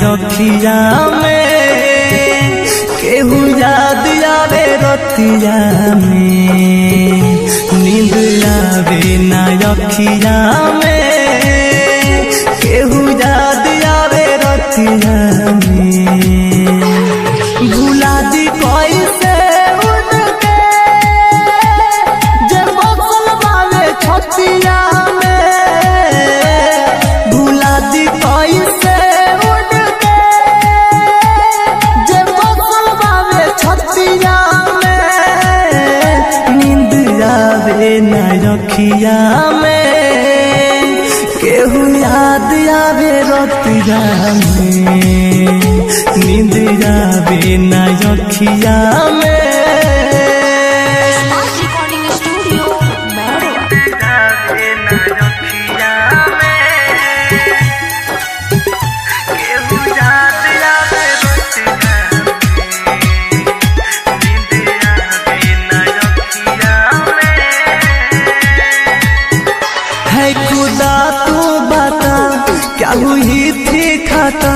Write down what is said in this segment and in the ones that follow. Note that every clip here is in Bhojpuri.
रखिया में, केहू याद आवे रतिया में, नींद आवे ना रखिया में, केहू याद आवे रतिया में। भुला दी कैसे उनके जे बसल बावे छतिया में, भुला दी कैसे उनके जे बसल बावे छतिया में, नींद आवे ना रखिया में, केहू याद आवे रतिया में, नींद आवे ना रखिया में। है खुदा तू बता क्या हुई थी खाता,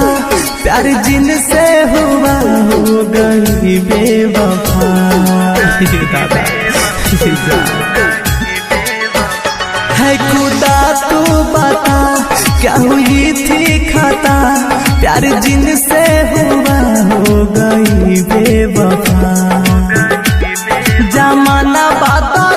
प्यार जिनसे हुआ हो गई बेवफा। है खुदा तू बता क्या हुई थी खाता, प्यार जिनसे हुआ हो गई बेवफा। जमाना बाता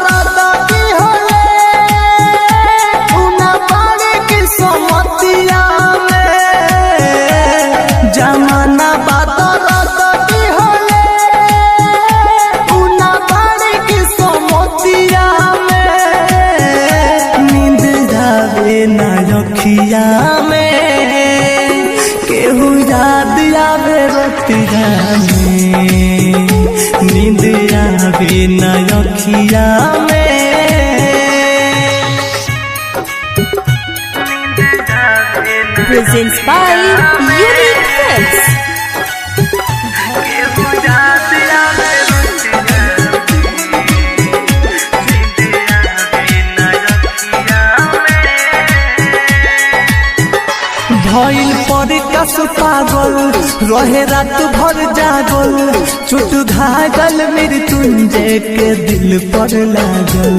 ना रखिया में, केहू याद आवे रतिया में, नींद आवे ना रखिया में। Presents by Unique Films. भइल पर कस पागल रहे रात भर जागल, चोट घायल मृत्युंजय के दिल पर लागल।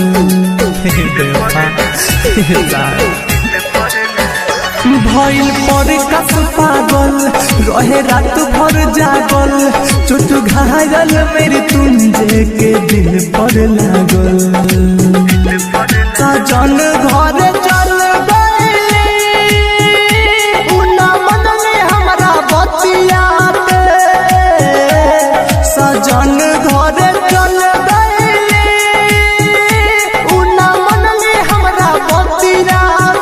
भइल पर कस पागल रहे रात भर जागल, चोट घायल मृत्युंजय के दिल पर लागल। सजन घर चल सजन घर चल गए, उना मन में हमरा बतिया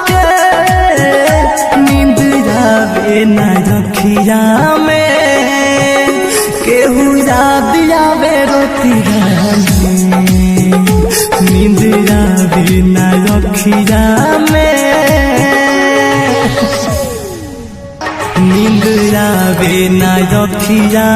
के, नींद आवे ना रखिया में, केहू याद आवे रतिया में, नींद आवे ना रखिया में, नींद आवे ना रखिया